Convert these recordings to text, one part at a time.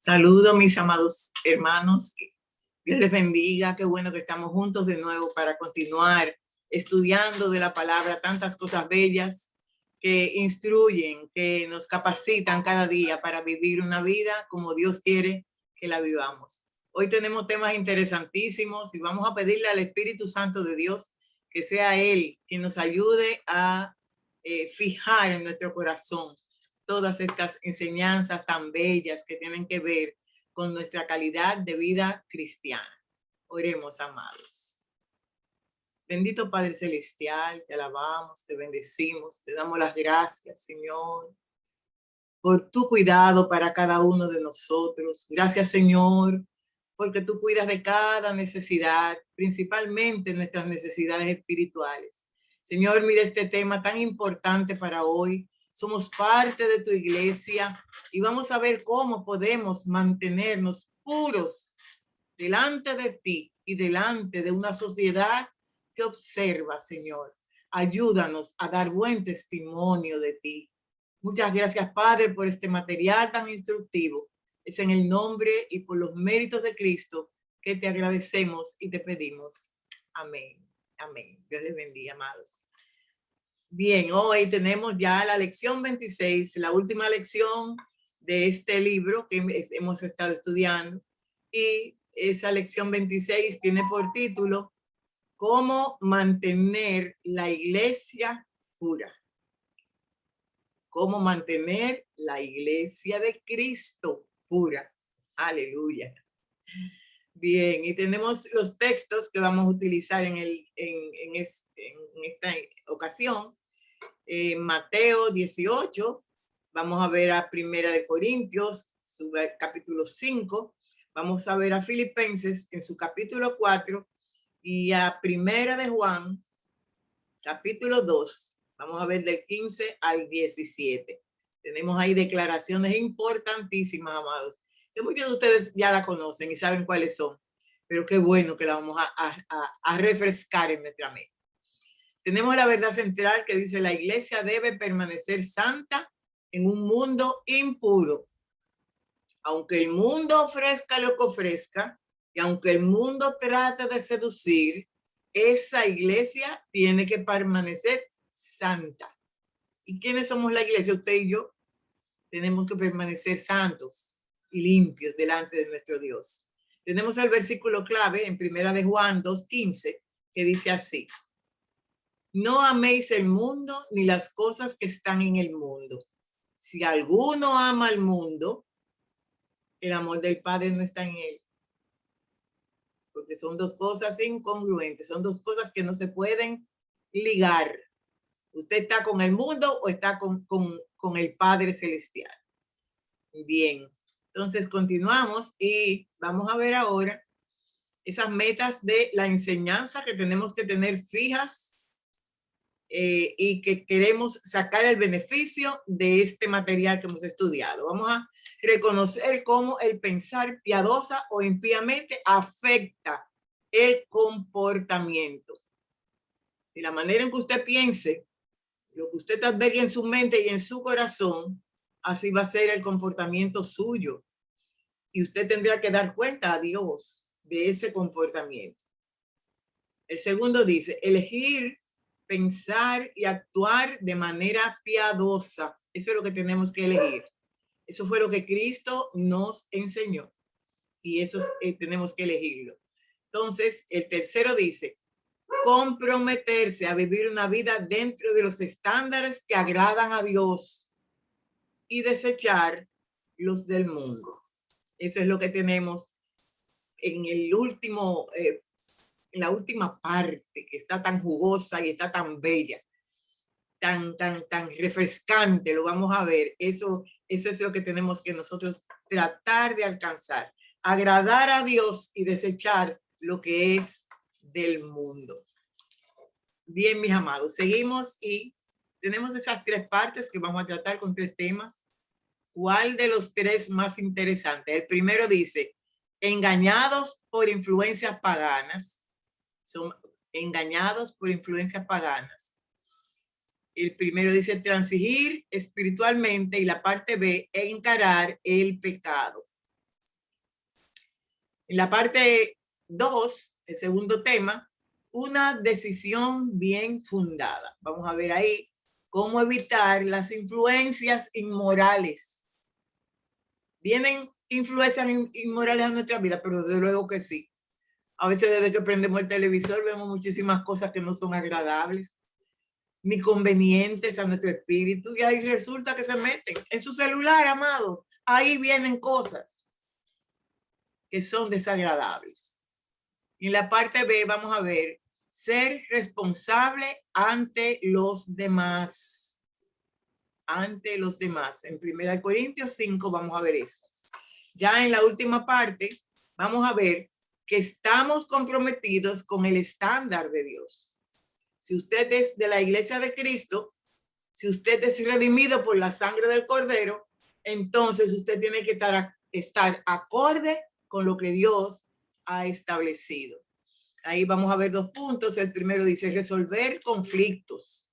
Saludo, mis amados hermanos. Dios les bendiga. Qué bueno que estamos juntos de nuevo para continuar estudiando de la palabra tantas cosas bellas que instruyen, que nos capacitan cada día para vivir una vida como Dios quiere que la vivamos. Hoy tenemos temas interesantísimos y vamos a pedirle al Espíritu Santo de Dios que sea Él quien nos ayude a fijar en nuestro corazón todas estas enseñanzas tan bellas que tienen que ver con nuestra calidad de vida cristiana. Oremos, amados. Bendito Padre Celestial, te alabamos, te bendecimos, te damos las gracias, Señor, por tu cuidado para cada uno de nosotros. Gracias, Señor, porque tú cuidas de cada necesidad, principalmente nuestras necesidades espirituales. Señor, mira este tema tan importante para hoy. Somos parte de tu iglesia y vamos a ver cómo podemos mantenernos puros delante de ti y delante de una sociedad que observa, Señor. Ayúdanos a dar buen testimonio de ti. Muchas gracias, Padre, por este material tan instructivo. Es en el nombre y por los méritos de Cristo que te agradecemos y te pedimos. Amén. Amén. Dios les bendiga, amados. Bien, hoy tenemos ya la lección 26, la última lección de este libro que hemos estado estudiando. Y esa lección 26 tiene por título ¿Cómo mantener la iglesia pura? ¿Cómo mantener la iglesia de Cristo pura? Aleluya. Bien, y tenemos los textos que vamos a utilizar en esta ocasión. Mateo 18, vamos a ver a Primera de Corintios, su capítulo 5, vamos a ver a Filipenses en su capítulo 4 y a Primera de Juan, capítulo 2, vamos a ver del 15 al 17. Tenemos ahí declaraciones importantísimas, amados, que muchos de ustedes ya la conocen y saben cuáles son, pero qué bueno que la vamos a refrescar en nuestra mente. Tenemos la verdad central que dice la iglesia debe permanecer santa en un mundo impuro. Aunque el mundo ofrezca lo que ofrezca y aunque el mundo trate de seducir, esa iglesia tiene que permanecer santa. ¿Y quiénes somos la iglesia? Usted y yo tenemos que permanecer santos y limpios delante de nuestro Dios. Tenemos el versículo clave en Primera de Juan 2:15 que dice así: no améis el mundo ni las cosas que están en el mundo. Si alguno ama el mundo, el amor del Padre no está en él. Porque son dos cosas incongruentes, son dos cosas que no se pueden ligar. ¿Usted está con el mundo o está con el Padre Celestial? Bien, entonces continuamos y vamos a ver ahora esas metas de la enseñanza que tenemos que tener fijas y que queremos sacar el beneficio de este material que hemos estudiado. Vamos a reconocer cómo el pensar piadosa o impíamente afecta el comportamiento. Y la manera en que usted piense, lo que usted albergue en su mente y en su corazón, así va a ser el comportamiento suyo. Y usted tendrá que dar cuenta a Dios de ese comportamiento. El segundo dice, elegir, pensar y actuar de manera piadosa. Eso es lo que tenemos que elegir. Eso fue lo que Cristo nos enseñó. Y eso tenemos que elegirlo. Entonces, el tercero dice, comprometerse a vivir una vida dentro de los estándares que agradan a Dios y desechar los del mundo. Eso es lo que tenemos en el último en la última parte, que está tan jugosa y está tan bella, tan refrescante, lo vamos a ver. Eso es lo que tenemos que nosotros tratar de alcanzar, agradar a Dios y desechar lo que es del mundo. Bien, mis amados, seguimos y tenemos esas tres partes que vamos a tratar con tres temas. ¿Cuál de los tres más interesante? El primero dice, engañados por influencias paganas. Son engañados por influencias paganas. El primero dice transigir espiritualmente y la parte B, encarar el pecado. En la parte 2, el segundo tema, una decisión bien fundada. Vamos a ver ahí cómo evitar las influencias inmorales. ¿Vienen influencias inmorales a nuestra vida? Pero desde luego que sí. A veces desde que prendemos el televisor vemos muchísimas cosas que no son agradables ni convenientes a nuestro espíritu, y ahí resulta que se meten en su celular, amado. Ahí vienen cosas que son desagradables. En la parte B vamos a ver ser responsable ante los demás. Ante los demás. En 1 Corintios 5 vamos a ver eso. Ya en la última parte vamos a ver que estamos comprometidos con el estándar de Dios. Si usted es de la iglesia de Cristo, si usted es redimido por la sangre del Cordero, entonces usted tiene que estar acorde con lo que Dios ha establecido. Ahí vamos a ver 2 puntos. El primero dice resolver conflictos.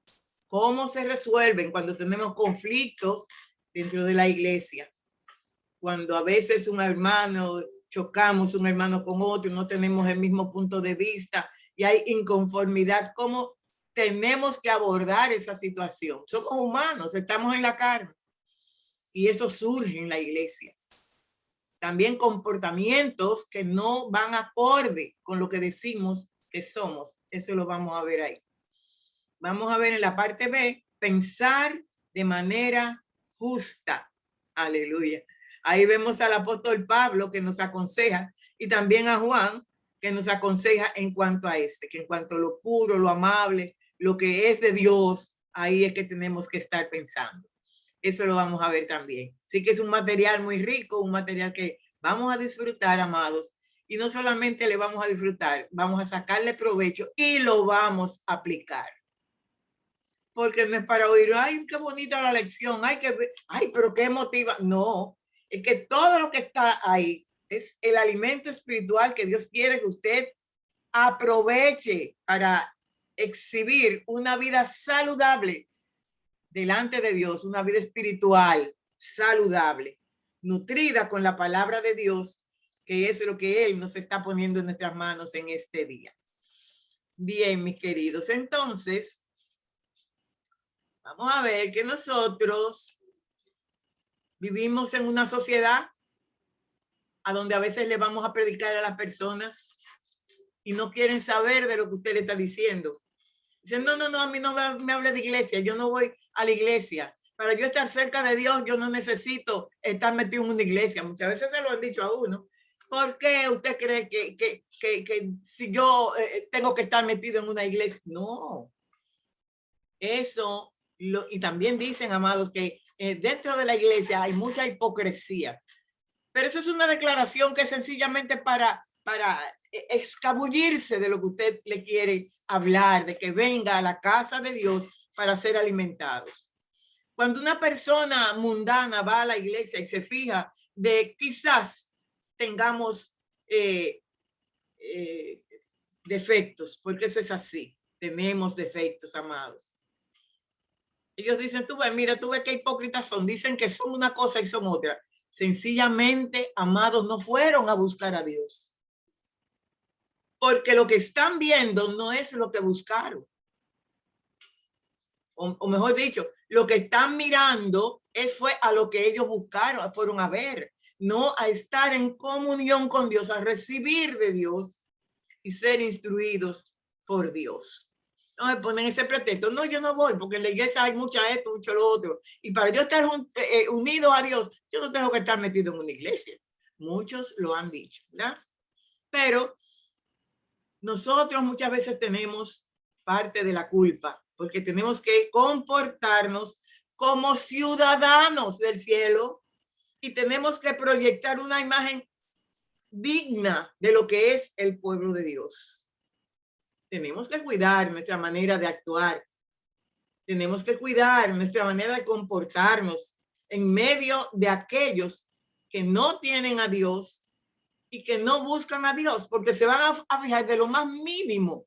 ¿Cómo se resuelven cuando tenemos conflictos dentro de la iglesia? Cuando a veces un hermano, chocamos un hermano con otro, no tenemos el mismo punto de vista y hay inconformidad, ¿cómo tenemos que abordar esa situación? Somos humanos, estamos en la carne y eso surge en la iglesia. También comportamientos que no van acorde con lo que decimos que somos. Eso lo vamos a ver ahí. Vamos a ver en la parte B, pensar de manera justa. Aleluya. Ahí vemos al apóstol Pablo que nos aconseja, y también a Juan que nos aconseja en cuanto a que en cuanto a lo puro, lo amable, lo que es de Dios, ahí es que tenemos que estar pensando. Eso lo vamos a ver también. Sí que es un material muy rico, un material que vamos a disfrutar, amados. Y no solamente le vamos a disfrutar, vamos a sacarle provecho y lo vamos a aplicar. Porque no es para oír, ay, qué bonita la lección, ay, pero qué emotiva. No, es que todo lo que está ahí es el alimento espiritual que Dios quiere que usted aproveche para exhibir una vida saludable delante de Dios, una vida espiritual saludable, nutrida con la palabra de Dios, que es lo que Él nos está poniendo en nuestras manos en este día. Bien, mis queridos, entonces, vamos a ver que nosotros vivimos en una sociedad a donde a veces le vamos a predicar a las personas y no quieren saber de lo que usted le está diciendo. Dicen, no, a mí no me hable de iglesia, yo no voy a la iglesia. Para yo estar cerca de Dios, yo no necesito estar metido en una iglesia. Muchas veces se lo han dicho a uno. ¿Por qué usted cree que si yo tengo que estar metido en una iglesia? No. Eso, y también dicen, amados, que dentro de la iglesia hay mucha hipocresía. Pero eso es una declaración que es sencillamente para escabullirse de lo que usted le quiere hablar, de que venga a la casa de Dios para ser alimentados. Cuando una persona mundana va a la iglesia y se fija de quizás tengamos defectos, porque eso es así, tenemos defectos, amados. Ellos dicen, tú ves, mira, tú ves qué hipócritas son, dicen que son una cosa y son otra. Sencillamente, amados, no fueron a buscar a Dios. Porque lo que están viendo no es lo que buscaron. O mejor dicho, lo que están mirando fue a lo que ellos buscaron, fueron a ver, no a estar en comunión con Dios, a recibir de Dios y ser instruidos por Dios. No me ponen ese pretexto, no, yo no voy porque en la iglesia hay mucha esto, mucho lo otro. Y para yo estar unido a Dios, yo no tengo que estar metido en una iglesia. Muchos lo han dicho, ¿verdad? Pero nosotros muchas veces tenemos parte de la culpa porque tenemos que comportarnos como ciudadanos del cielo y tenemos que proyectar una imagen digna de lo que es el pueblo de Dios. Tenemos que cuidar nuestra manera de actuar. Tenemos que cuidar nuestra manera de comportarnos en medio de aquellos que no tienen a Dios y que no buscan a Dios, porque se van a fijar de lo más mínimo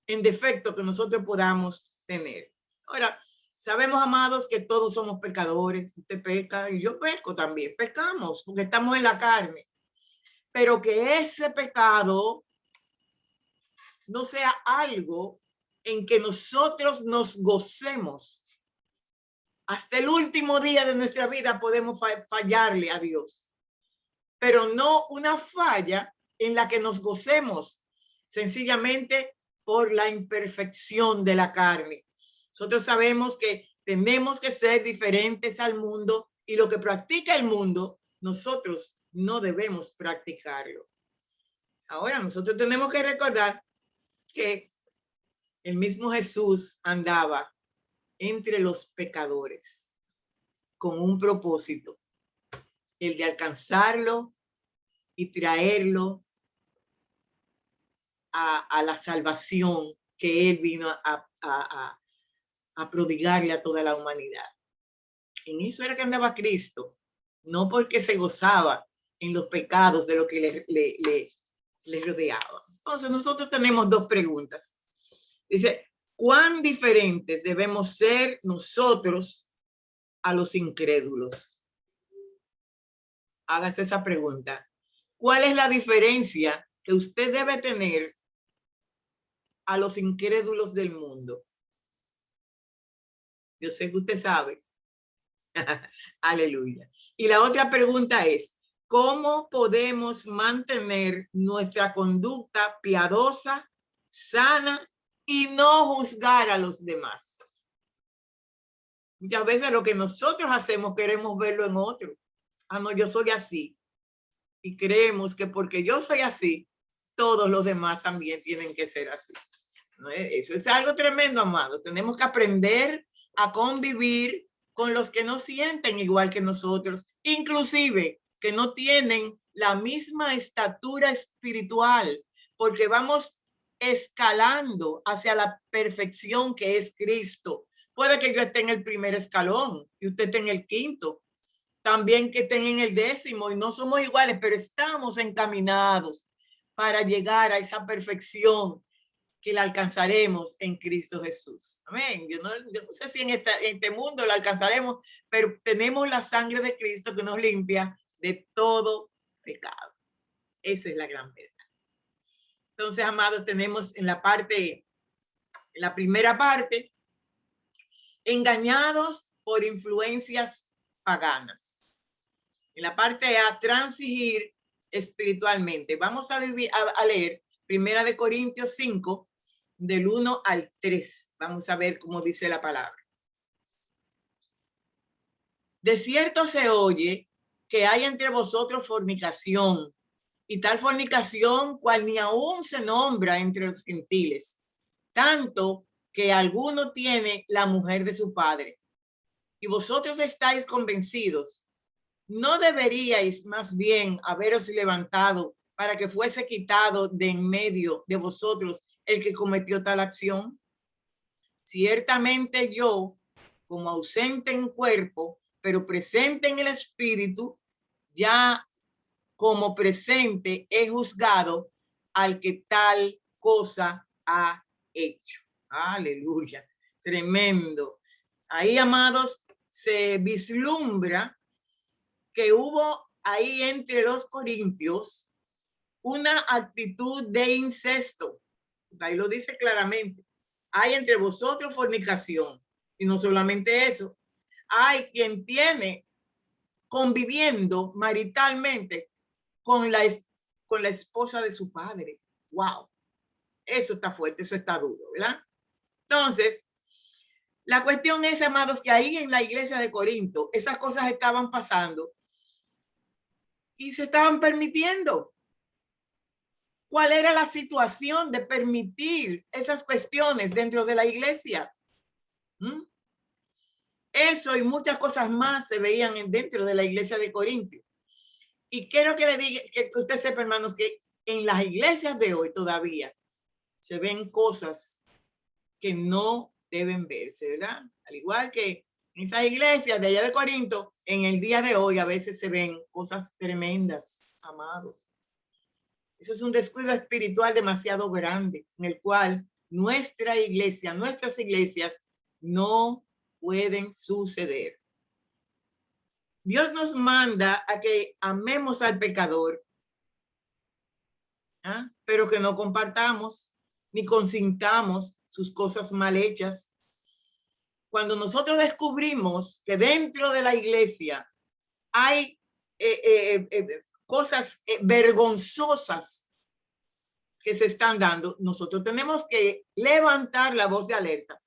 en defecto que nosotros podamos tener. Ahora, sabemos, amados, que todos somos pecadores. Usted peca y yo peco también. Pecamos porque estamos en la carne. pero que ese pecado no sea algo en que nosotros nos gocemos. Hasta el último día de nuestra vida podemos fallarle a Dios, pero no una falla en la que nos gocemos sencillamente por la imperfección de la carne. Nosotros sabemos que tenemos que ser diferentes al mundo y lo que practica el mundo, nosotros no debemos practicarlo. Ahora, nosotros tenemos que recordar que el mismo Jesús andaba entre los pecadores con un propósito, el de alcanzarlo y traerlo a la salvación que él vino a prodigarle a toda la humanidad. En eso era que andaba Cristo, no porque se gozaba en los pecados de lo que le rodeaba. Entonces nosotros tenemos dos preguntas. Dice, ¿cuán diferentes debemos ser nosotros a los incrédulos? Hágase esa pregunta. ¿Cuál es la diferencia que usted debe tener a los incrédulos del mundo? Yo sé que usted sabe. Aleluya. Y la otra pregunta es, ¿cómo podemos mantener nuestra conducta piadosa, sana y no juzgar a los demás? Muchas veces lo que nosotros hacemos queremos verlo en otro. Ah, no, yo soy así. Y creemos que porque yo soy así, todos los demás también tienen que ser así. ¿No? Eso es algo tremendo, amados. Tenemos que aprender a convivir con los que no sienten igual que nosotros, inclusive que no tienen la misma estatura espiritual, porque vamos escalando hacia la perfección que es Cristo. Puede que yo esté en el primer escalón y usted esté en el quinto, también que estén en el 10º, y no somos iguales, pero estamos encaminados para llegar a esa perfección que la alcanzaremos en Cristo Jesús. Amén. Yo no sé si en este mundo la alcanzaremos, pero tenemos la sangre de Cristo que nos limpia de todo pecado. Esa es la gran verdad. Entonces, amados, tenemos en la primera parte, engañados por influencias paganas. En la parte A, transigir espiritualmente. Vamos a leer 1 Corintios 5, del 1 al 3. Vamos a ver cómo dice la palabra. De cierto se oye que hay entre vosotros fornicación, y tal fornicación cual ni aún se nombra entre los gentiles, tanto que alguno tiene la mujer de su padre. Y vosotros estáis convencidos. ¿No deberíais más bien haberos levantado para que fuese quitado de en medio de vosotros el que cometió tal acción? Ciertamente yo, como ausente en cuerpo, pero presente en el espíritu, ya como presente he juzgado al que tal cosa ha hecho. Aleluya, tremendo. Ahí, amados, se vislumbra que hubo ahí entre los corintios una actitud de incesto. Ahí lo dice claramente. Hay entre vosotros fornicación. Y no solamente eso. Hay quien tiene conviviendo maritalmente con la esposa de su padre. Wow. Eso está fuerte, eso está duro, ¿verdad? Entonces, la cuestión es, amados, que ahí en la iglesia de Corinto, esas cosas estaban pasando y se estaban permitiendo. ¿Cuál era la situación de permitir esas cuestiones dentro de la iglesia? Eso y muchas cosas más se veían dentro de la iglesia de Corinto. Y quiero que le diga, que usted sepa, hermanos, que en las iglesias de hoy todavía se ven cosas que no deben verse, ¿verdad? Al igual que en esas iglesias de allá de Corinto, en el día de hoy a veces se ven cosas tremendas, amados. Eso es un descuido espiritual demasiado grande, en el cual nuestra iglesia, nuestras iglesias no pueden suceder. Dios nos manda a que amemos al pecador, pero que no compartamos ni consintamos sus cosas mal hechas. Cuando nosotros descubrimos que dentro de la iglesia hay cosas vergonzosas que se están dando, nosotros tenemos que levantar la voz de alerta.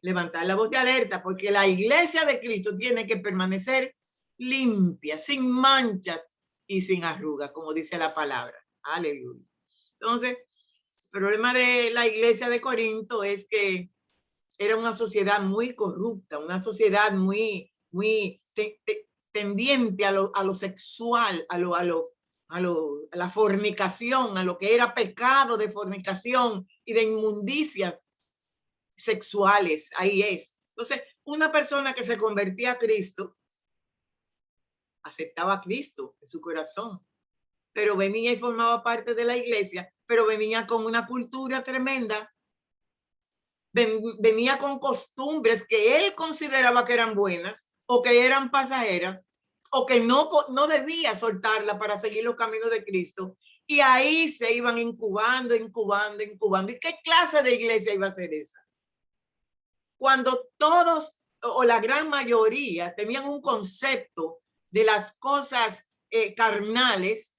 Levantar la voz de alerta, porque la iglesia de Cristo tiene que permanecer limpia, sin manchas y sin arrugas, como dice la palabra. Aleluya. Entonces, el problema de la iglesia de Corinto es que era una sociedad muy corrupta, una sociedad muy tendiente a lo sexual, a la fornicación, a lo que era pecado de fornicación y de inmundicias sexuales. Ahí es. Entonces, una persona que se convertía a Cristo aceptaba a Cristo en su corazón, pero venía y formaba parte de la iglesia, pero venía con una cultura tremenda, venía con costumbres que él consideraba que eran buenas o que eran pasajeras o que no debía soltarla para seguir los caminos de Cristo, y ahí se iban incubando. ¿Y qué clase de iglesia iba a ser esa? Cuando todos o la gran mayoría tenían un concepto de las cosas carnales,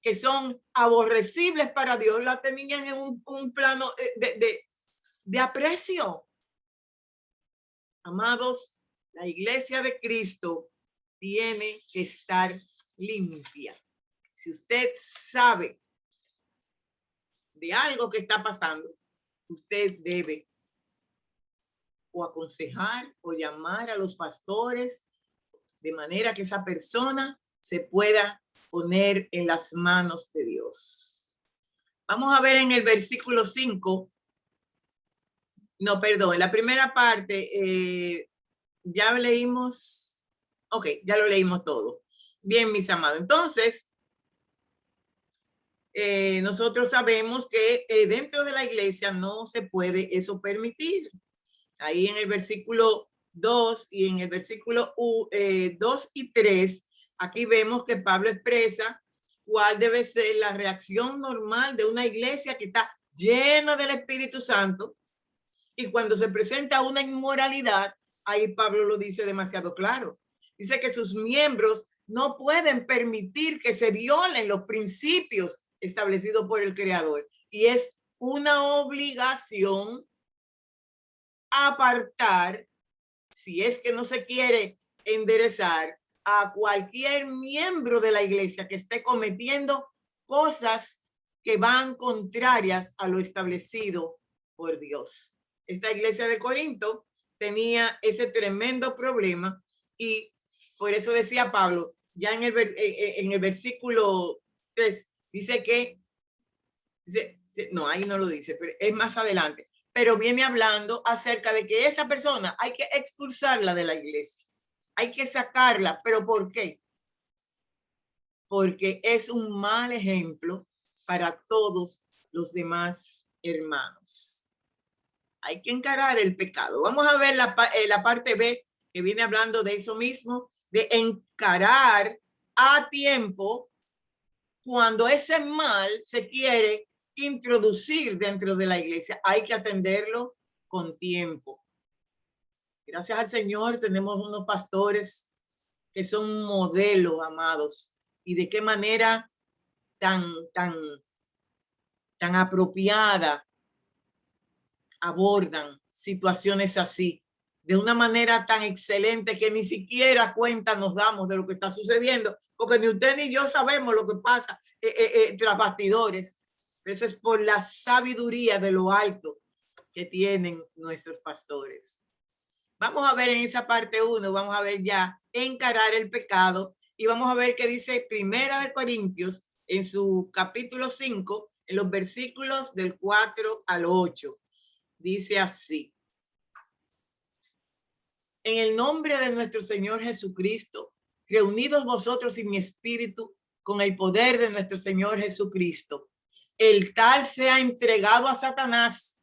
que son aborrecibles para Dios, la tenían en un plano de aprecio. Amados, la iglesia de Cristo tiene que estar limpia. Si usted sabe de algo que está pasando, usted debe o aconsejar o llamar a los pastores de manera que esa persona se pueda poner en las manos de Dios. Vamos a ver en el versículo 5. No, perdón, en la primera parte ya leímos. Ok, ya lo leímos todo. Bien, mis amados. Entonces, nosotros sabemos que dentro de la iglesia no se puede eso permitir. Ahí en el versículo 2 y en el versículo 2 y 3, aquí vemos que Pablo expresa cuál debe ser la reacción normal de una iglesia que está llena del Espíritu Santo, y cuando se presenta una inmoralidad, ahí Pablo lo dice demasiado claro. Dice que sus miembros no pueden permitir que se violen los principios establecidos por el Creador, y es una obligación apartar, si es que no se quiere enderezar, a cualquier miembro de la iglesia que esté cometiendo cosas que van contrarias a lo establecido por Dios. Esta iglesia de Corinto tenía ese tremendo problema, y por eso decía Pablo, ya en el versículo 3, dice que, no, ahí no lo dice, pero es más adelante, pero viene hablando acerca de que esa persona hay que expulsarla de la iglesia, hay que sacarla. ¿Pero por qué? Porque es un mal ejemplo para todos los demás hermanos. Hay que encarar el pecado. Vamos a ver la parte B, que viene hablando de eso mismo, de encarar a tiempo cuando ese mal se quiere introducir dentro de la iglesia. Hay que atenderlo con tiempo. Gracias al Señor tenemos unos pastores que son modelos, amados, y de qué manera tan apropiada abordan situaciones así, de una manera tan excelente que ni siquiera cuenta nos damos de lo que está sucediendo, porque ni usted ni yo sabemos lo que pasa tras bastidores. Eso es por la sabiduría de lo alto que tienen nuestros pastores. Vamos a ver en esa parte 1, vamos a ver ya encarar el pecado, y vamos a ver qué dice Primera de Corintios en su capítulo 5, en los versículos del 4 al 8. Dice así: en el nombre de nuestro Señor Jesucristo, reunidos vosotros y mi espíritu con el poder de nuestro Señor Jesucristo, el tal sea entregado a Satanás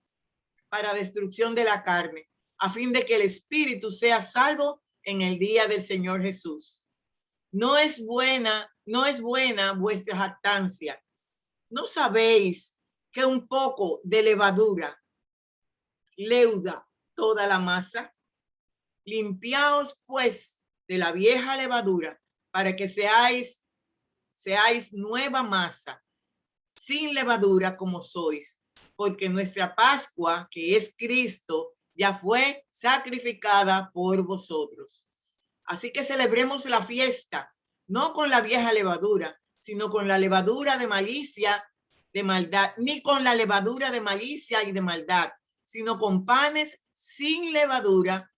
para destrucción de la carne, a fin de que el espíritu sea salvo en el día del Señor Jesús. no es buena vuestra jactancia. ¿No sabéis que un poco de levadura leuda toda la masa? Limpiaos pues de la vieja levadura para que seáis nueva masa, sin levadura como sois, porque nuestra Pascua, que es Cristo, ya fue sacrificada por vosotros. Así que celebremos la fiesta, no con la vieja levadura, sino con la levadura de malicia, de maldad, ni con la levadura de malicia y de maldad, sino con panes sin levadura,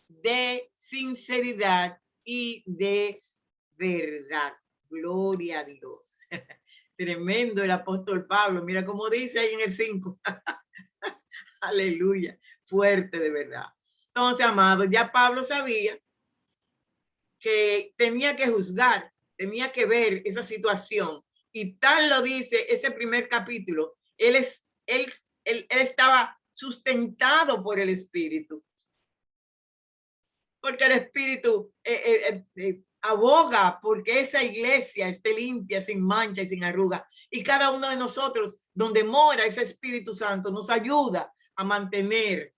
de sinceridad y de verdad. Gloria a Dios. Tremendo el apóstol Pablo. Mira cómo dice ahí en el 5. Aleluya. Fuerte de verdad. Entonces, amados, ya Pablo sabía que tenía que juzgar, tenía que ver esa situación. Y tal lo dice ese primer capítulo. Él estaba sustentado por el Espíritu. Porque el Espíritu aboga porque esa iglesia esté limpia, sin mancha y sin arruga. Y cada uno de nosotros, donde mora ese Espíritu Santo, nos ayuda a mantener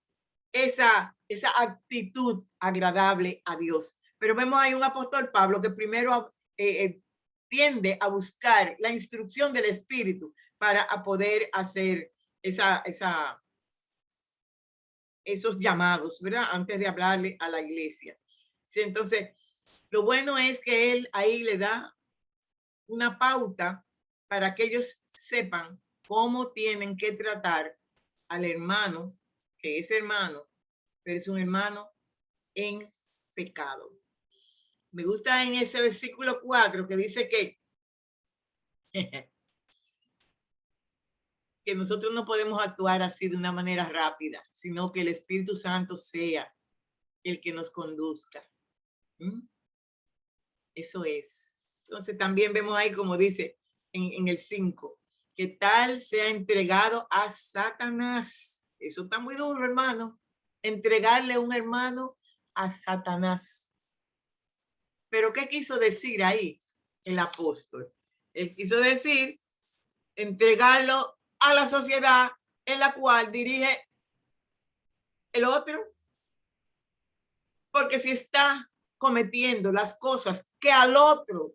esa actitud agradable a Dios. Pero vemos ahí un apóstol Pablo que primero tiende a buscar la instrucción del Espíritu para poder hacer esos llamados, ¿verdad? Antes de hablarle a la iglesia. Sí, entonces, lo bueno es que él ahí le da una pauta para que ellos sepan cómo tienen que tratar al hermano, que es hermano, pero es un hermano en pecado. Me gusta en ese versículo 4 que dice que nosotros no podemos actuar así de una manera rápida, sino que el Espíritu Santo sea el que nos conduzca. Eso es. Entonces también vemos ahí como dice en el 5, que tal sea entregado a Satanás. Eso está muy duro, hermano. Entregarle a un hermano a Satanás. Pero ¿qué quiso decir ahí el apóstol? Él quiso decir entregarlo a la sociedad en la cual dirige el otro. Porque si está cometiendo las cosas que al otro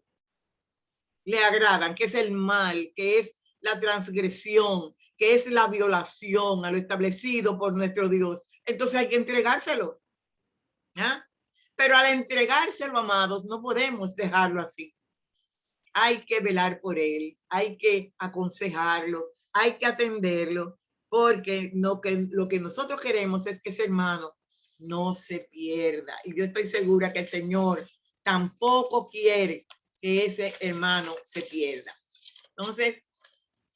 le agradan, que es el mal, que es la transgresión, que es la violación a lo establecido por nuestro Dios, entonces hay que entregárselo. ¿Ah? Pero al entregárselo, amados, no podemos dejarlo así. Hay que velar por él, hay que aconsejarlo, hay que atenderlo, porque lo que nosotros queremos es que ese hermano no se pierda. Y yo estoy segura que el Señor tampoco quiere que ese hermano se pierda. Entonces,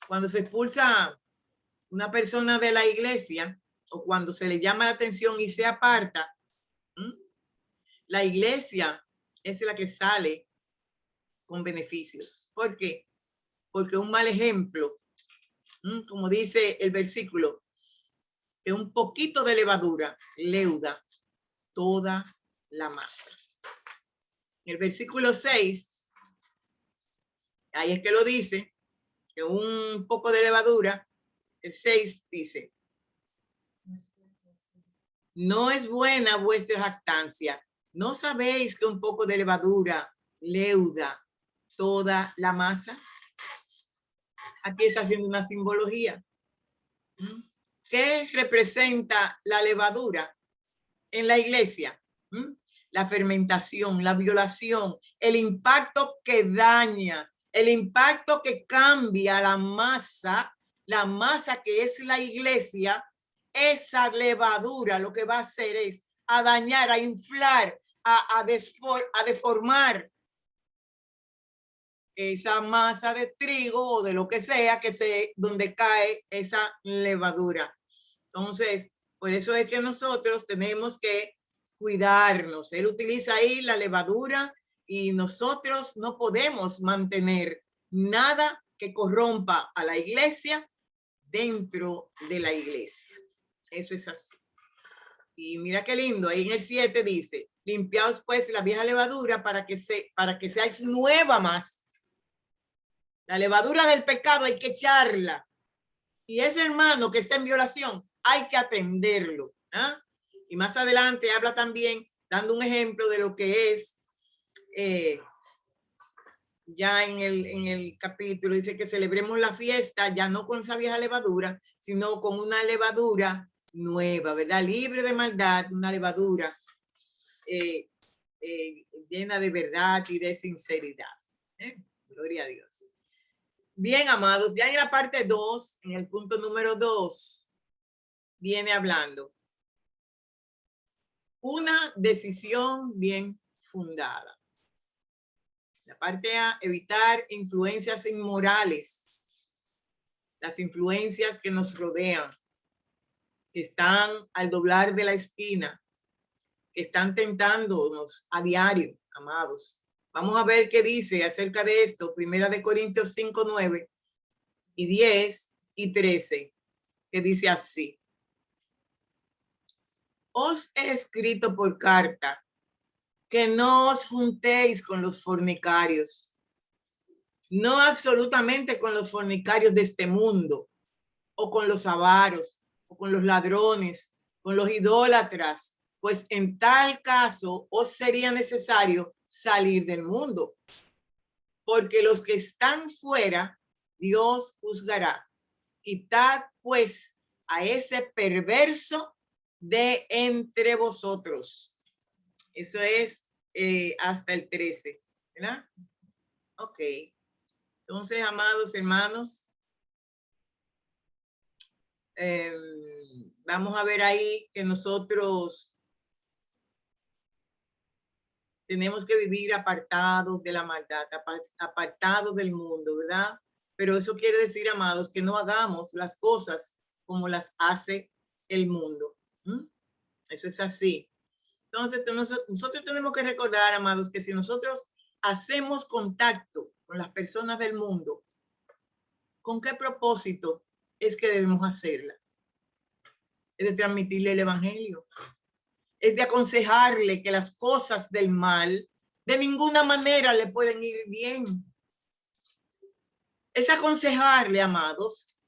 cuando se expulsa una persona de la iglesia o cuando se le llama la atención y se aparta, la iglesia es la que sale con beneficios. ¿Por qué? Porque un mal ejemplo, como dice el versículo, que un poquito de levadura leuda toda la masa. El versículo 6, ahí es que lo dice, que un poco de levadura, el 6 dice, no es buena vuestra jactancia. ¿No sabéis que un poco de levadura leuda toda la masa? Aquí está haciendo una simbología. ¿Qué representa la levadura en la iglesia? La fermentación, la violación, el impacto que daña, el impacto que cambia la masa que es la iglesia. Esa levadura lo que va a hacer es a dañar, a inflar, a deformar esa masa de trigo o de lo que sea donde cae esa levadura. Entonces, por eso es que nosotros tenemos que cuidarnos. Él utiliza ahí la levadura y nosotros no podemos mantener nada que corrompa a la iglesia dentro de la iglesia. Eso es así. Y mira qué lindo, ahí en el 7 dice, limpiaos pues la vieja levadura para que seáis nueva más. La levadura del pecado hay que echarla. Y ese hermano que está en violación, hay que atenderlo. ¿Ah? Y más adelante habla también, dando un ejemplo de lo que es, ya en el capítulo, dice que celebremos la fiesta ya no con esa vieja levadura, sino con una levadura nueva, ¿verdad? Libre de maldad, una levadura llena de verdad y de sinceridad. Gloria a Dios. Bien, amados, ya en la parte 2, en el punto número 2, viene hablando una decisión bien fundada. La parte A, evitar influencias inmorales, las influencias que nos rodean, que están al doblar de la esquina, que están tentándonos a diario, amados. Vamos a ver qué dice acerca de esto, Primera de Corintios 5, 9 y 10 y 13, que dice así. Os he escrito por carta que no os juntéis con los fornicarios, no absolutamente con los fornicarios de este mundo, o con los avaros, o con los ladrones, con los idólatras, pues en tal caso os sería necesario salir del mundo, porque los que están fuera, Dios juzgará. Quitad pues a ese perverso de entre vosotros. Eso es hasta el 13, ¿verdad? Ok. Entonces, amados hermanos, vamos a ver ahí que nosotros tenemos que vivir apartados de la maldad, apartados del mundo, ¿verdad? Pero eso quiere decir, amados, que no hagamos las cosas como las hace el mundo. Eso es así. Entonces, nosotros tenemos que recordar, amados, que si nosotros hacemos contacto con las personas del mundo, ¿con qué propósito es que debemos hacerla? Es de transmitirle el evangelio. Es de aconsejarle que las cosas del mal de ninguna manera le pueden ir bien. Es aconsejarle, amados,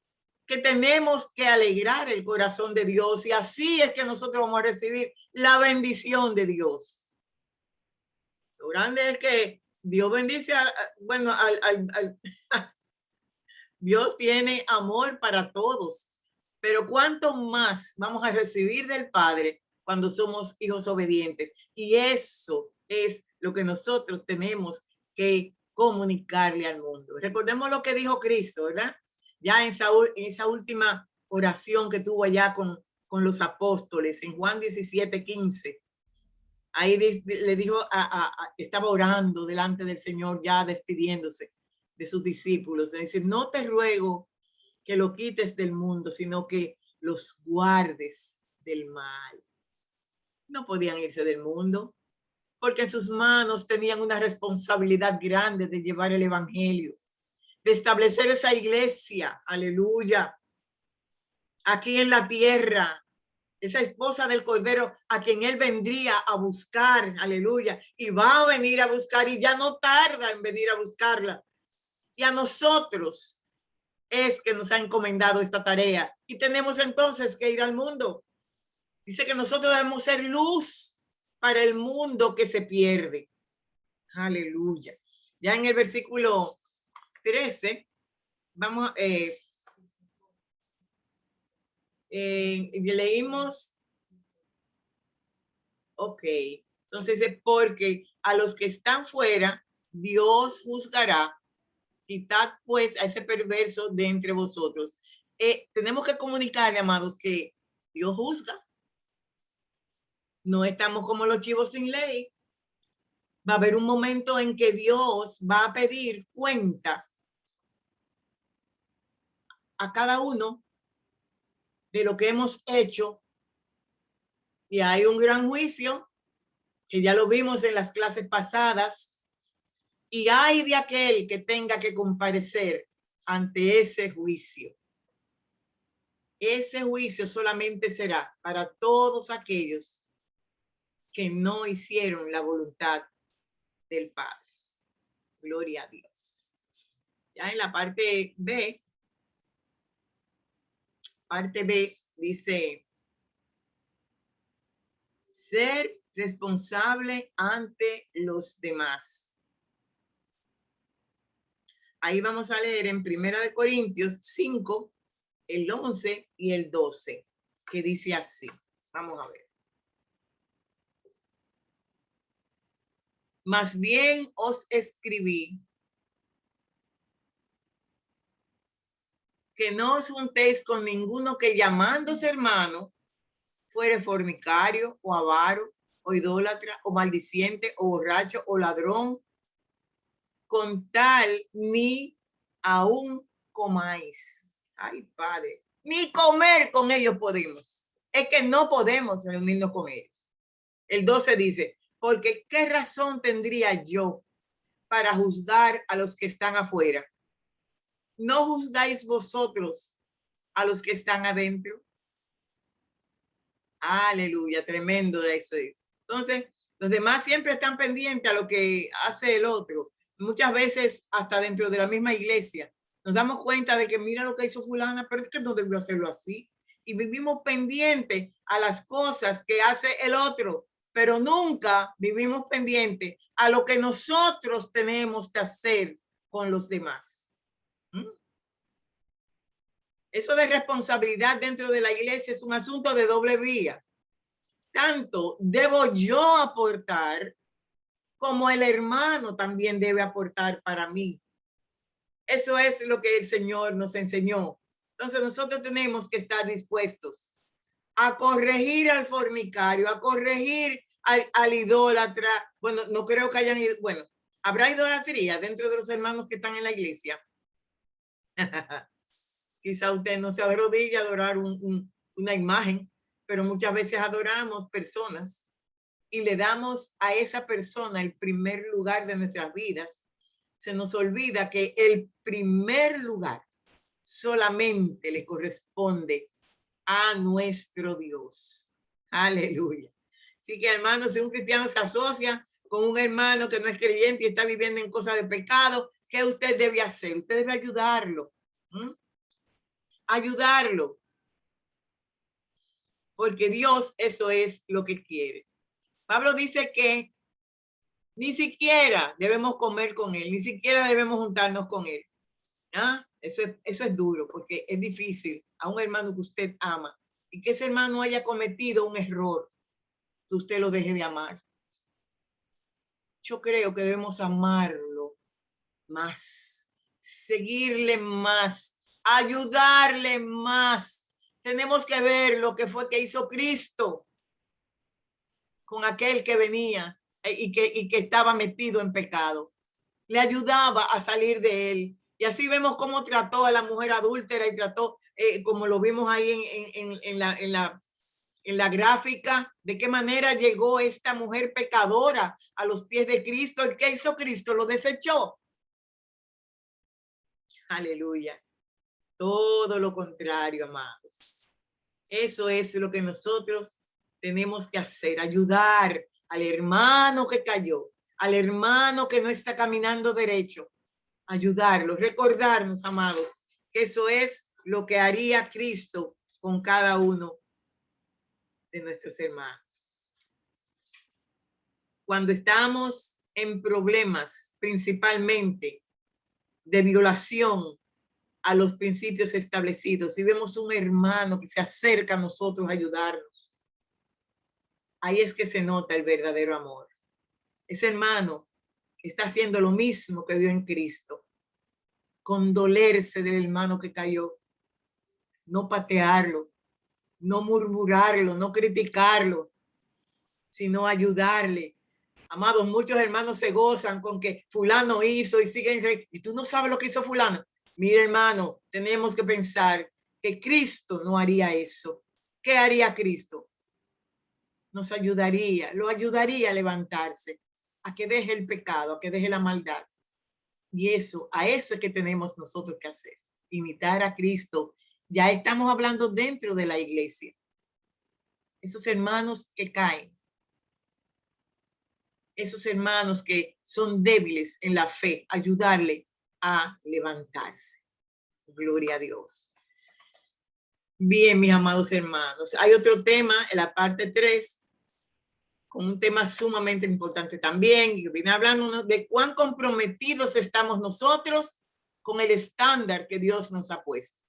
que tenemos que alegrar el corazón de Dios y así es que nosotros vamos a recibir la bendición de Dios. Lo grande es que Dios bendice, Dios tiene amor para todos, pero cuánto más vamos a recibir del Padre cuando somos hijos obedientes. Y eso es lo que nosotros tenemos que comunicarle al mundo. Recordemos lo que dijo Cristo, ¿verdad? Ya en esa última oración que tuvo allá con los apóstoles, en Juan 17:15. Ahí le dijo, estaba orando delante del Señor, ya despidiéndose de sus discípulos. Le dice, no te ruego que lo quites del mundo, sino que los guardes del mal. No podían irse del mundo, porque en sus manos tenían una responsabilidad grande de llevar el evangelio, de establecer esa iglesia, aleluya, aquí en la tierra, esa esposa del Cordero a quien él vendría a buscar, aleluya, y va a venir a buscar y ya no tarda en venir a buscarla. Y a nosotros es que nos ha encomendado esta tarea y tenemos entonces que ir al mundo. Dice que nosotros debemos ser luz para el mundo que se pierde. Aleluya. Ya en el versículo 13, vamos, leímos, ok, entonces porque a los que están fuera, Dios juzgará. Quitad pues a ese perverso de entre vosotros. Tenemos que comunicarle, amados, que Dios juzga. No estamos como los chivos sin ley. Va a haber un momento en que Dios va a pedir cuenta a cada uno de lo que hemos hecho. Y hay un gran juicio, que ya lo vimos en las clases pasadas. Y hay de aquel que tenga que comparecer ante ese juicio. ese juicio solamente será para todos aquellos que no hicieron la voluntad del Padre. Gloria a Dios. Ya en la parte B dice, ser responsable ante los demás. Ahí vamos a leer en 1 Corintios 5, el 11 y el 12, que dice así. Vamos a ver. Más bien os escribí que no os juntéis con ninguno que llamándose hermano fuere fornicario o avaro o idólatra o maldiciente o borracho o ladrón, con tal ni aún comáis. Ay, Padre, ni comer con ellos podemos. Es que no podemos reunirnos con ellos. El 12 dice, porque ¿qué razón tendría yo para juzgar a los que están afuera? ¿No juzgáis vosotros a los que están adentro? Aleluya, tremendo de eso. Entonces, los demás siempre están pendientes a lo que hace el otro. Muchas veces, hasta dentro de la misma iglesia, nos damos cuenta de que mira lo que hizo fulana, pero es que no debió hacerlo así. Y vivimos pendientes a las cosas que hace el otro, pero nunca vivimos pendientes a lo que nosotros tenemos que hacer con los demás. Eso de responsabilidad dentro de la iglesia es un asunto de doble vía. Tanto debo yo aportar como el hermano también debe aportar para mí. Eso es lo que el Señor nos enseñó. Entonces nosotros tenemos que estar dispuestos a corregir al fornicario, a corregir al idólatra. Bueno, no creo que hayan, bueno, habrá idolatría dentro de los hermanos que están en la iglesia. Quizá usted no se arrodilla a adorar una imagen, pero muchas veces adoramos personas y le damos a esa persona el primer lugar de nuestras vidas. Se nos olvida que el primer lugar solamente le corresponde a nuestro Dios. Aleluya. Así que, hermanos, si un cristiano se asocia con un hermano que no es creyente y está viviendo en cosas de pecado, ¿qué usted debe hacer? Usted debe ayudarlo. Ayudarlo. Porque Dios eso es lo que quiere. Pablo dice que ni siquiera debemos comer con él, ni siquiera debemos juntarnos con él. ¿Ah? Eso es duro, porque es difícil a un hermano que usted ama y que ese hermano haya cometido un error, que usted lo deje de amar. Yo creo que debemos amarlo más, seguirle más, ayudarle más. Tenemos que ver lo que fue que hizo Cristo con aquel que venía y que estaba metido en pecado. Le ayudaba a salir de él. Y así vemos cómo trató a la mujer adúltera y trató, como lo vimos ahí en la gráfica, de qué manera llegó esta mujer pecadora a los pies de Cristo. ¿El que hizo Cristo? Lo desechó. Aleluya. Todo lo contrario, amados. Eso es lo que nosotros tenemos que hacer, ayudar al hermano que cayó, al hermano que no está caminando derecho, ayudarlo, recordarnos, amados, que eso es lo que haría Cristo con cada uno de nuestros hermanos. Cuando estamos en problemas, principalmente de violación a los principios establecidos, si vemos un hermano que se acerca a nosotros a ayudarnos, ahí es que se nota el verdadero amor. Ese hermano está haciendo lo mismo que vio en Cristo, condolerse del hermano que cayó, no patearlo, no murmurarlo, no criticarlo, sino ayudarle. Amados, muchos hermanos se gozan con que fulano hizo y siguen, y tú no sabes lo que hizo fulano. Mira, hermano, tenemos que pensar que Cristo no haría eso. ¿Qué haría Cristo? Nos ayudaría, lo ayudaría a levantarse, a que deje el pecado, a que deje la maldad. Y eso, a eso es que tenemos nosotros que hacer, imitar a Cristo Ya estamos hablando dentro de la iglesia. Esos hermanos que caen. Esos hermanos que son débiles en la fe, ayudarle a levantarse. Gloria a Dios. Bien, mis amados hermanos. Hay otro tema en la parte 3, con un tema sumamente importante también, y viene hablando de cuán comprometidos estamos nosotros con el estándar que Dios nos ha puesto.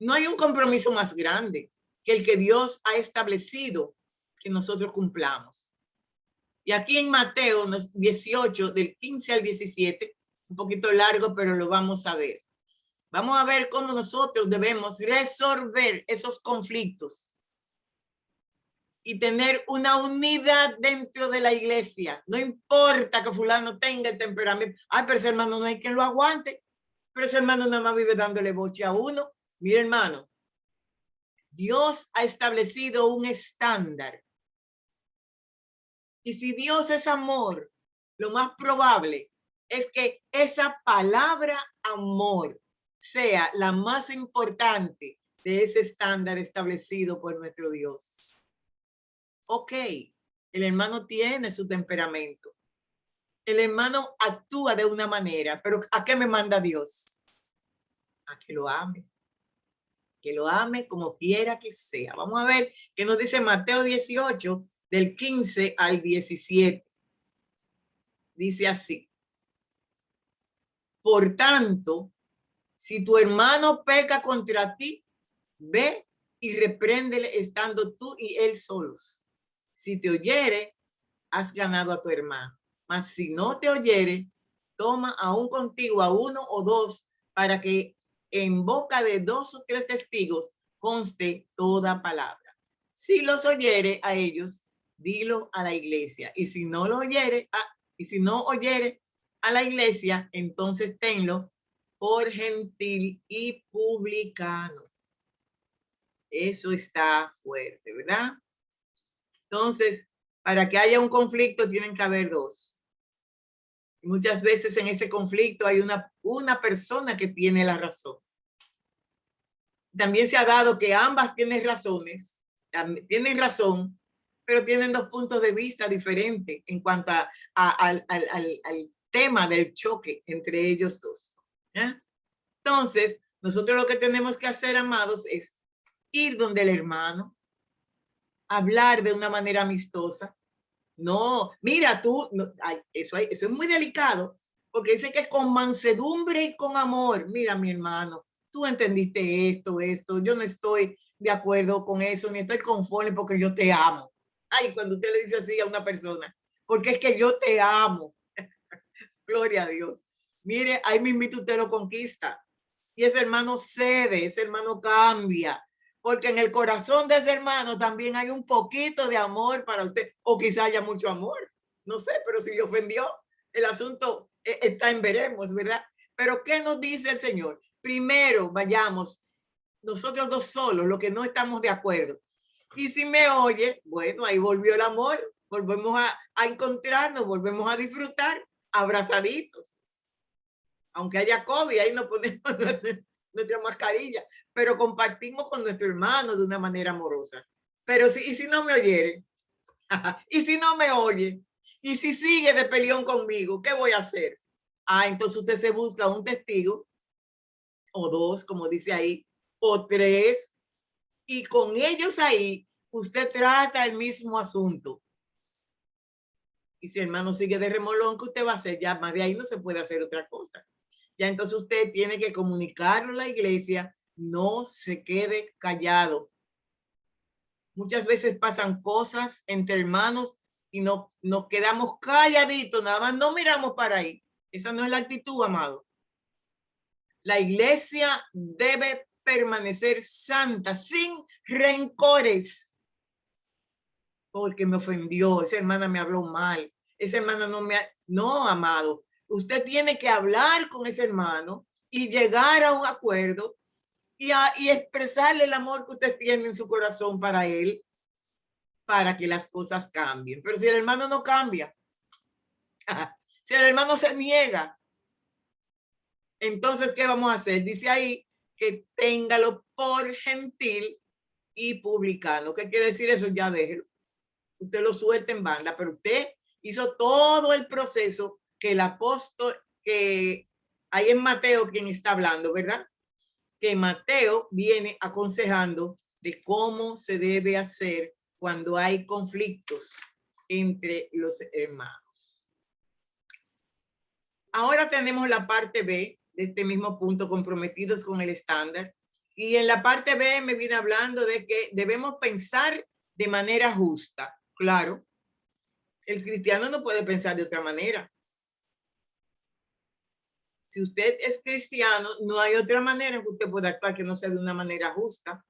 No hay un compromiso más grande que el que Dios ha establecido que nosotros cumplamos. Y aquí en Mateo 18, del 15 al 17, un poquito largo, pero lo vamos a ver. Vamos a ver cómo nosotros debemos resolver esos conflictos y tener una unidad dentro de la iglesia. No importa que fulano tenga el temperamento. Ay, pero ese hermano no hay quien lo aguante. Pero ese hermano nada más vive dándole boche a uno. Mire, hermano, Dios ha establecido un estándar. Y si Dios es amor, lo más probable es que esa palabra amor sea la más importante de ese estándar establecido por nuestro Dios. Ok, el hermano tiene su temperamento. El hermano actúa de una manera, pero ¿a qué me manda Dios? A que lo ame. Que lo ame como quiera que sea. Vamos a ver qué nos dice Mateo 18, del 15 al 17. Dice así: por tanto, si tu hermano peca contra ti, ve y repréndele estando tú y él solos. Si te oyere, has ganado a tu hermano. Mas si no te oyere, toma aún contigo a uno o dos, para que en boca de 2 o 3 testigos conste toda palabra. Si los oyere a ellos, dilo a la iglesia. Y si no lo oyere, a la iglesia, entonces tenlo por gentil y publicano. Eso está fuerte, ¿verdad? Entonces, para que haya un conflicto tienen que haber dos. Y muchas veces en ese conflicto hay una persona que tiene la razón. También se ha dado que ambas tienen razón, pero tienen 2 puntos de vista diferentes en cuanto al tema del choque entre ellos dos. ¿Eh? Entonces, nosotros lo que tenemos que hacer, amados, es ir donde el hermano, hablar de una manera amistosa. No, mira tú, no, eso es muy delicado, porque dice que es con mansedumbre y con amor. Mira, mi hermano, tú entendiste esto, yo no estoy de acuerdo con eso, ni estoy conforme porque yo te amo. Ay, cuando usted le dice así a una persona, porque es que yo te amo. Gloria a Dios. Mire, ahí mismo usted lo conquista. Y ese hermano cede, ese hermano cambia. Porque en el corazón de ese hermano también hay un poquito de amor para usted. O quizá haya mucho amor. No sé, pero si le ofendió, el asunto está en veremos, ¿verdad? Pero ¿qué nos dice el Señor? Primero, vayamos nosotros dos solos, los que no estamos de acuerdo. Y si me oye, bueno, ahí volvió el amor. Volvemos a encontrarnos, volvemos a disfrutar abrazaditos. Aunque haya COVID, ahí nos ponemos nuestra mascarilla, pero compartimos con nuestro hermano de una manera amorosa. Pero y si no me oyere, y si no me oye, y si sigue de peleón conmigo, ¿qué voy a hacer? Entonces usted se busca un testigo, o 2, como dice ahí, o 3, y con ellos ahí, usted trata el mismo asunto. Y si el hermano sigue de remolón, ¿qué usted va a hacer? Ya más de ahí no se puede hacer otra cosa. Ya entonces usted tiene que comunicarlo a la iglesia, no se quede callado. Muchas veces pasan cosas entre hermanos y nos quedamos calladitos, nada más no miramos para ahí. Esa no es la actitud, amado. La iglesia debe permanecer santa, sin rencores. Porque me ofendió, esa hermana me habló mal, esa hermana no me... No, amado, usted tiene que hablar con ese hermano y llegar a un acuerdo y expresarle el amor que usted tiene en su corazón para él, para que las cosas cambien. Pero si el hermano no cambia, si el hermano se niega, entonces, ¿qué vamos a hacer? Dice ahí que téngalo por gentil y publicano. ¿Qué quiere decir eso? Ya déjelo. Usted lo suelta en banda, pero usted hizo todo el proceso que el apóstol, que hay en Mateo quien está hablando, ¿verdad? Que Mateo viene aconsejando de cómo se debe hacer cuando hay conflictos entre los hermanos. Ahora tenemos la parte B de este mismo punto, comprometidos con el estándar. Y en la parte B me viene hablando de que debemos pensar de manera justa. Claro, el cristiano no puede pensar de otra manera. Si usted es cristiano, no hay otra manera que usted pueda actuar que no sea de una manera justa.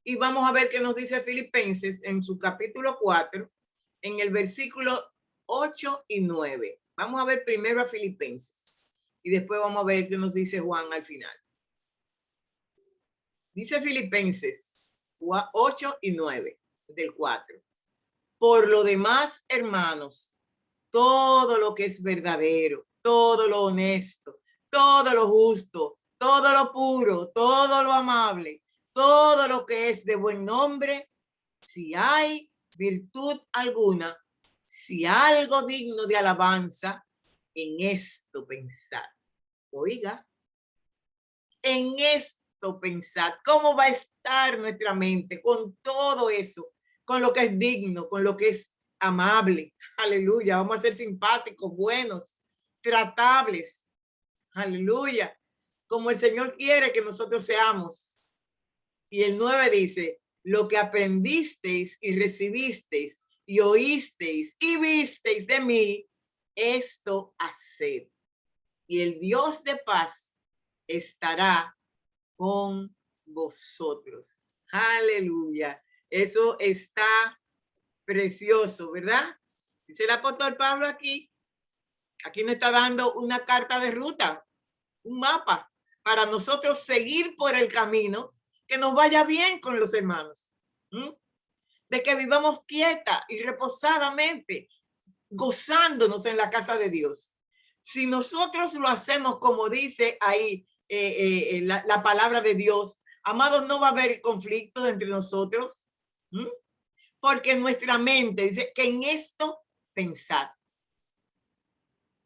Y vamos a ver qué nos dice Filipenses en su capítulo 4, en el versículo 8 y 9. Vamos a ver primero a Filipenses y después vamos a ver qué nos dice Juan al final. Dice Filipenses 8 y 9 del 4. Por lo demás, hermanos, todo lo que es verdadero, todo lo honesto, todo lo justo, todo lo puro, todo lo amable, todo lo que es de buen nombre, si hay virtud alguna, si algo digno de alabanza, en esto pensad. Oiga, en esto pensad. ¿Cómo va a estar nuestra mente con todo eso? Con lo que es digno, con lo que es amable. Aleluya. Vamos a ser simpáticos, buenos, tratables. Aleluya. Como el Señor quiere que nosotros seamos. Y el 9 dice, lo que aprendisteis y recibisteis y oísteis y visteis de mí, esto haced. Y el Dios de paz estará con vosotros. Aleluya. Eso está precioso, ¿verdad? Dice el apóstol Pablo aquí. Aquí nos está dando una carta de ruta, un mapa para nosotros seguir por el camino que nos vaya bien con los hermanos. De que vivamos quieta y reposadamente, gozándonos en la casa de Dios. Si nosotros lo hacemos como dice ahí la palabra de Dios, amados, no va a haber conflicto entre nosotros, porque nuestra mente dice que en esto pensar.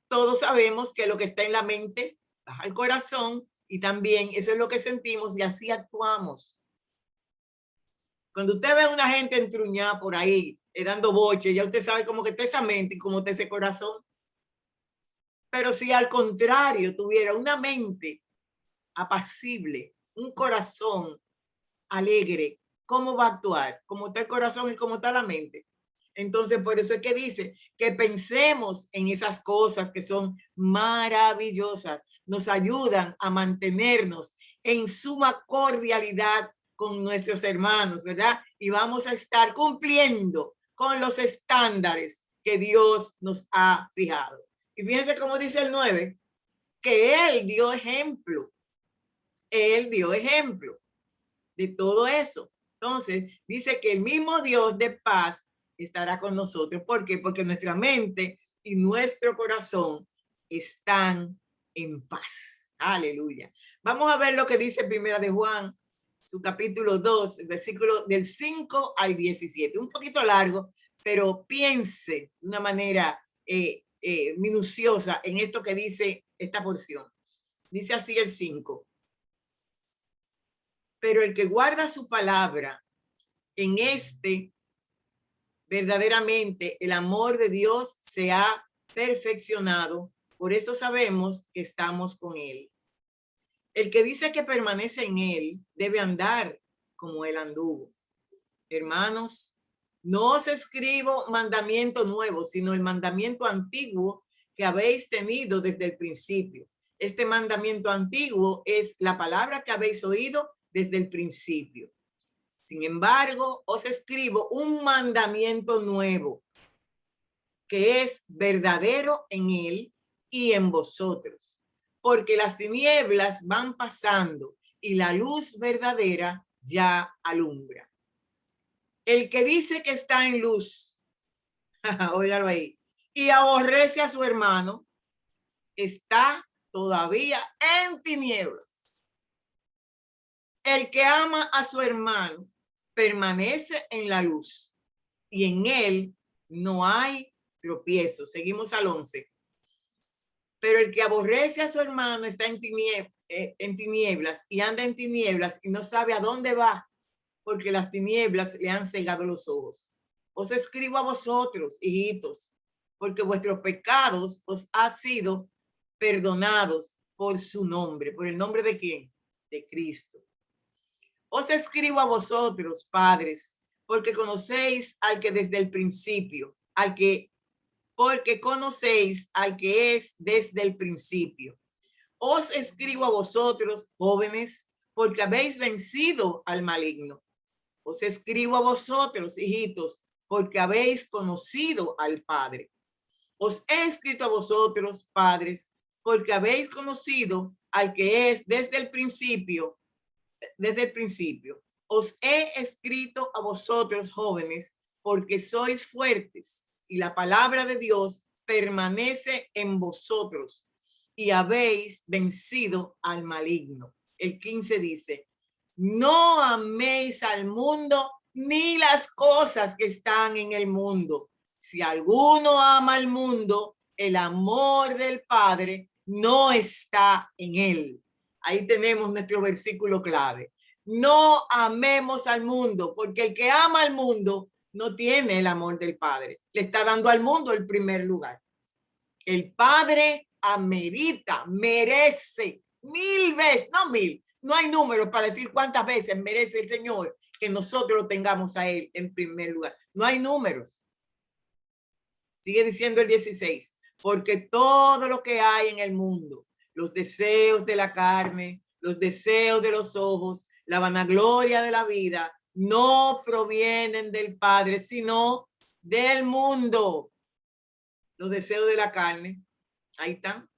Todos sabemos que lo que está en la mente baja al corazón y también eso es lo que sentimos y así actuamos. Cuando usted ve a una gente entruñada por ahí, dando boche, ya usted sabe cómo que está esa mente y cómo está ese corazón. Pero si al contrario tuviera una mente apacible, un corazón alegre, ¿cómo va a actuar? ¿Cómo está el corazón y cómo está la mente? Entonces, por eso es que dice que pensemos en esas cosas que son maravillosas, nos ayudan a mantenernos en suma cordialidad con nuestros hermanos, ¿verdad? Y vamos a estar cumpliendo con los estándares que Dios nos ha fijado. Y fíjense cómo dice el 9, que Él dio ejemplo. Él dio ejemplo de todo eso. Entonces, dice que el mismo Dios de paz estará con nosotros. ¿Por qué? Porque nuestra mente y nuestro corazón están en paz. Aleluya. Vamos a ver lo que dice Primera de Juan, su capítulo 2, el versículo del 5 al 17. Un poquito largo, pero piense de una manera minuciosa en esto que dice esta porción. Dice así el 5. Pero el que guarda su palabra, en este verdaderamente el amor de Dios se ha perfeccionado. Por esto sabemos que estamos con Él. El que dice que permanece en Él debe andar como Él anduvo. Hermanos, no os escribo mandamiento nuevo, sino el mandamiento antiguo que habéis tenido desde el principio. Este mandamiento antiguo es la palabra que habéis oído desde el principio. Sin embargo, os escribo un mandamiento nuevo, que es verdadero en Él y en vosotros, porque las tinieblas van pasando y la luz verdadera ya alumbra. El que dice que está en luz, óigalo ahí, y aborrece a su hermano, está todavía en tinieblas. El que ama a su hermano permanece en la luz y en él no hay tropiezo. Seguimos al 11. Pero el que aborrece a su hermano está en tinieblas y anda en tinieblas y no sabe a dónde va, porque las tinieblas le han cegado los ojos. Os escribo a vosotros, hijitos, porque vuestros pecados os han sido perdonados por su nombre. ¿Por el nombre de quién? De Cristo. Os escribo a vosotros, padres, porque conocéis al que desde el principio, porque conocéis al que es desde el principio. Os escribo a vosotros, jóvenes, porque habéis vencido al maligno. Os escribo a vosotros, hijitos, porque habéis conocido al Padre. Os he escrito a vosotros, padres, porque habéis conocido al que es desde el principio. Os he escrito a vosotros, jóvenes, porque sois fuertes y la palabra de Dios permanece en vosotros y habéis vencido al maligno. El 15 dice, no améis al mundo ni las cosas que están en el mundo. Si alguno ama al mundo, el amor del Padre no está en él. Ahí tenemos nuestro versículo clave. No amemos al mundo, porque el que ama al mundo no tiene el amor del Padre. Le está dando al mundo el primer lugar. El Padre amerita, merece 1000 veces, no 1000, no hay números para decir cuántas veces merece el Señor que nosotros lo tengamos a Él en primer lugar. No hay números. Sigue diciendo el 16, porque todo lo que hay en el mundo, los deseos de la carne, los deseos de los ojos, la vanagloria de la vida, no provienen del Padre, sino del mundo. Los deseos de la carne, ahí están.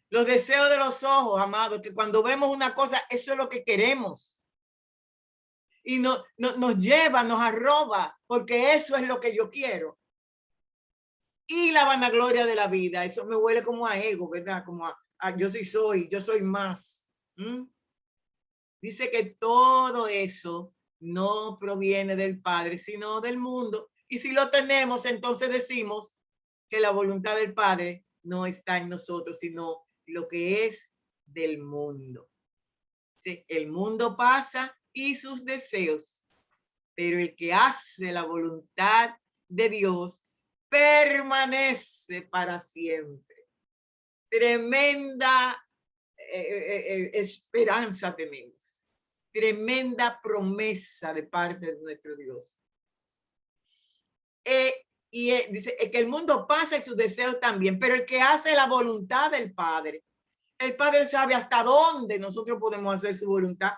Los deseos de los ojos, amados, que cuando vemos una cosa, eso es lo que queremos. Y nos lleva, nos arroba, porque eso es lo que yo quiero. Y la vanagloria de la vida, eso me huele como a ego, ¿verdad? Como a yo soy más. Dice que todo eso no proviene del Padre, sino del mundo. Y si lo tenemos, entonces decimos que la voluntad del Padre no está en nosotros, sino lo que es del mundo. ¿Sí? El mundo pasa y sus deseos, pero el que hace la voluntad de Dios permanece para siempre. Tremenda esperanza tenemos. Tremenda promesa de parte de nuestro Dios. Dice que el mundo pasa y sus deseos también, pero el que hace la voluntad del Padre, el Padre sabe hasta dónde nosotros podemos hacer su voluntad,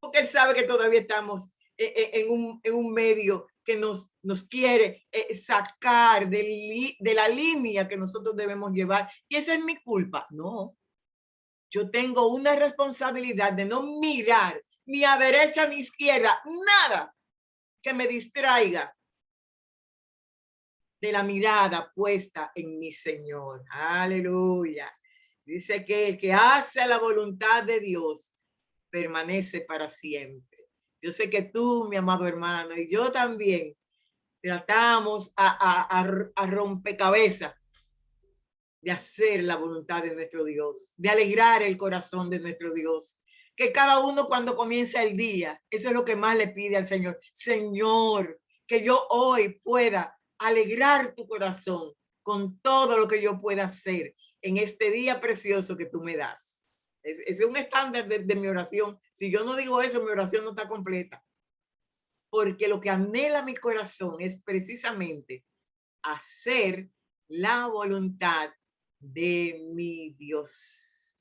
porque Él sabe que todavía estamos en un medio que nos quiere sacar de la línea que nosotros debemos llevar. Y esa es mi culpa. No, yo tengo una responsabilidad de no mirar ni a derecha ni a izquierda, nada que me distraiga de la mirada puesta en mi Señor. Aleluya. Dice que el que hace la voluntad de Dios permanece para siempre. Yo sé que tú, mi amado hermano, y yo también tratamos a rompecabezas de hacer la voluntad de nuestro Dios, de alegrar el corazón de nuestro Dios. Que cada uno cuando comienza el día, eso es lo que más le pide al Señor. Señor, que yo hoy pueda alegrar tu corazón con todo lo que yo pueda hacer en este día precioso que tú me das. Es un estándar de mi oración. Si yo no digo eso, mi oración no está completa. Porque lo que anhela mi corazón es precisamente hacer la voluntad de mi Dios.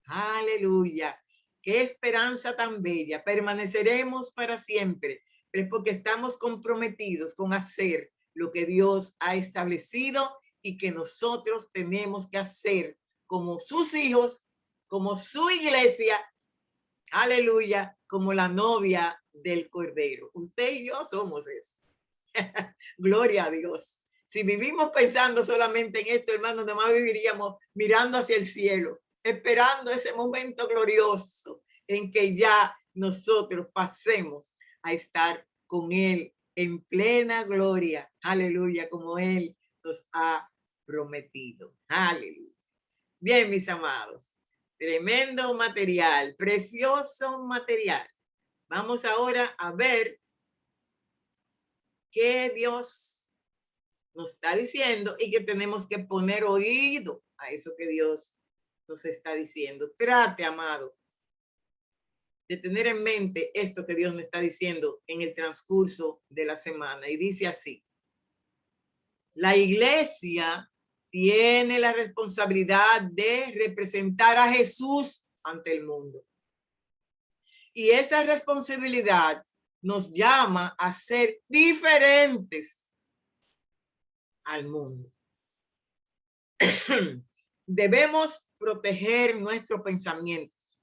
Aleluya. Qué esperanza tan bella. Permaneceremos para siempre. Pero es porque estamos comprometidos con hacer lo que Dios ha establecido y que nosotros tenemos que hacer como sus hijos, como su iglesia, aleluya, como la novia del Cordero. Usted y yo somos eso. Gloria a Dios. Si vivimos pensando solamente en esto, hermano, nada más viviríamos mirando hacia el cielo, esperando ese momento glorioso en que ya nosotros pasemos a estar con Él en plena gloria. Aleluya, como Él nos ha prometido. Aleluya. Bien, mis amados, tremendo material, precioso material. Vamos ahora a ver qué Dios nos está diciendo y que tenemos que poner oído a eso que Dios nos está diciendo. Trate, amado, de tener en mente esto que Dios me está diciendo en el transcurso de la semana. Y dice así: la iglesia tiene la responsabilidad de representar a Jesús ante el mundo. Y esa responsabilidad nos llama a ser diferentes al mundo. Debemos proteger nuestros pensamientos,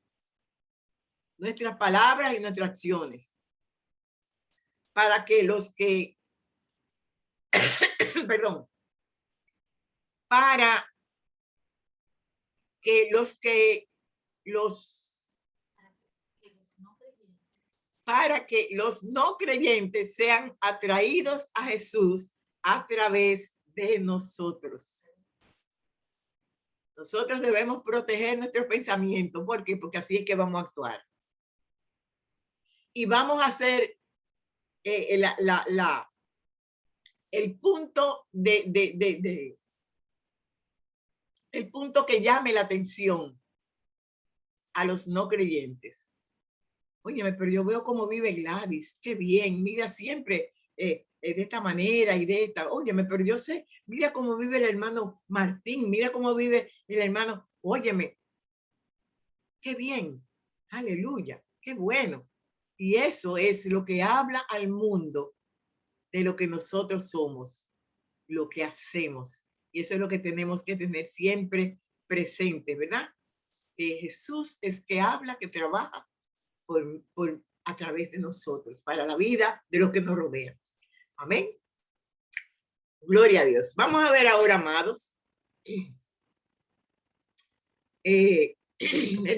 nuestras palabras y nuestras acciones, para que los que, perdón, para que los no creyentes sean atraídos a Jesús a través de nosotros. Nosotros debemos proteger nuestros pensamientos. ¿Por qué? Porque así es que vamos a actuar. Y vamos a hacer el punto el punto que llame la atención a los no creyentes. Óyeme, pero yo veo cómo vive Gladys, qué bien, mira siempre de esta manera y de esta. Óyeme, pero yo sé, mira cómo vive el hermano Martín, mira cómo vive el hermano. Óyeme, qué bien, aleluya, qué bueno. Y eso es lo que habla al mundo de lo que nosotros somos, lo que hacemos. Y eso es lo que tenemos que tener siempre presente, ¿verdad? Que Jesús es que habla, que trabaja a través de nosotros, para la vida de los que nos rodean. Amén. Gloria a Dios. Vamos a ver ahora, amados, el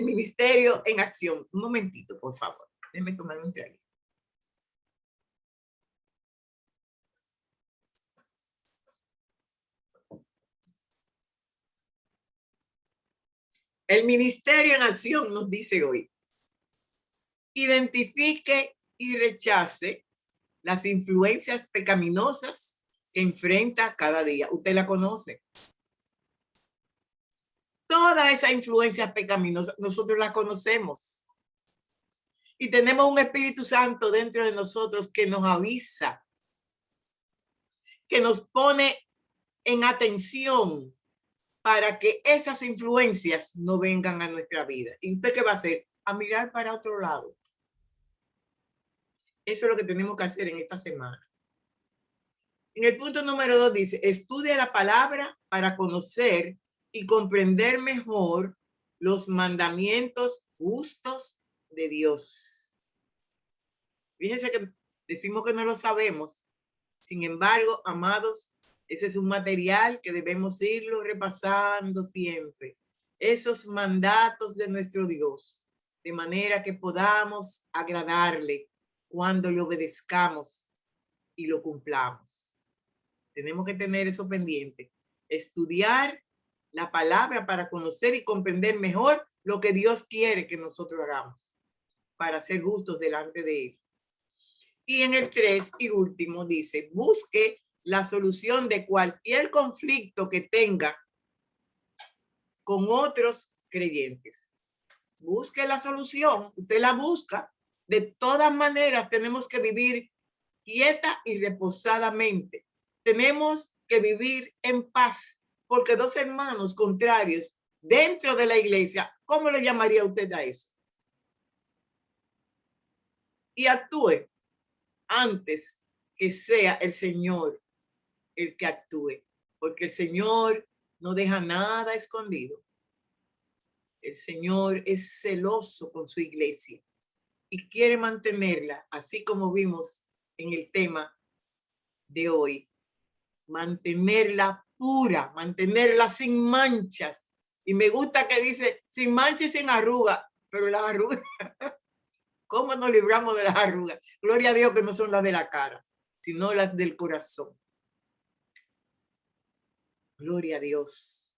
ministerio en acción. Un momentito, por favor. Déjenme tomar un trago. El ministerio en acción nos dice hoy: identifique y rechace las influencias pecaminosas que enfrenta cada día. Usted la conoce. Toda esa influencia pecaminosa, nosotros la conocemos. Y tenemos un Espíritu Santo dentro de nosotros que nos avisa, que nos pone en atención para que esas influencias no vengan a nuestra vida. ¿Y usted qué va a hacer? A mirar para otro lado. Eso es lo que tenemos que hacer en esta semana. En el punto número 2 dice: estudia la palabra para conocer y comprender mejor los mandamientos justos de Dios. Fíjense que decimos que no lo sabemos. Sin embargo, amados, ese es un material que debemos irlo repasando siempre. Esos mandatos de nuestro Dios, de manera que podamos agradarle cuando le obedezcamos y lo cumplamos. Tenemos que tener eso pendiente. Estudiar la palabra para conocer y comprender mejor lo que Dios quiere que nosotros hagamos para ser justos delante de Él. Y en el 3 y último dice: busque la solución de cualquier conflicto que tenga con otros creyentes. Busque la solución, usted la busca. De todas maneras, tenemos que vivir quieta y reposadamente. Tenemos que vivir en paz, porque dos hermanos contrarios dentro de la iglesia, ¿cómo le llamaría usted a eso? Y actúe antes que sea el Señor el que actúe, porque el Señor no deja nada escondido. El Señor es celoso con su iglesia y quiere mantenerla, así como vimos en el tema de hoy, mantenerla pura, mantenerla sin manchas, Y me gusta que dice, sin mancha y sin arruga, pero las arrugas, ¿cómo nos libramos de las arrugas? Gloria a Dios que no son las de la cara, sino las del corazón. Gloria a Dios.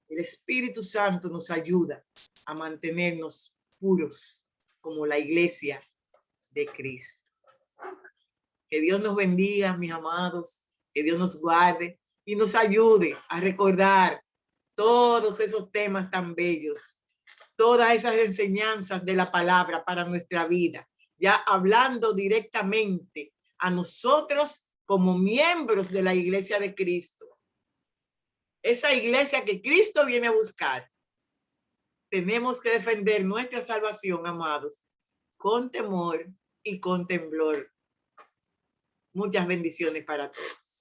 El Espíritu Santo nos ayuda a mantenernos puros como la iglesia de Cristo. Que Dios nos bendiga, mis amados, que Dios nos guarde y nos ayude a recordar todos esos temas tan bellos, todas esas enseñanzas de la palabra para nuestra vida, ya hablando directamente a nosotros como miembros de la iglesia de Cristo. Esa iglesia que Cristo viene a buscar. Tenemos que defender nuestra salvación, amados, con temor y con temblor. Muchas bendiciones para todos.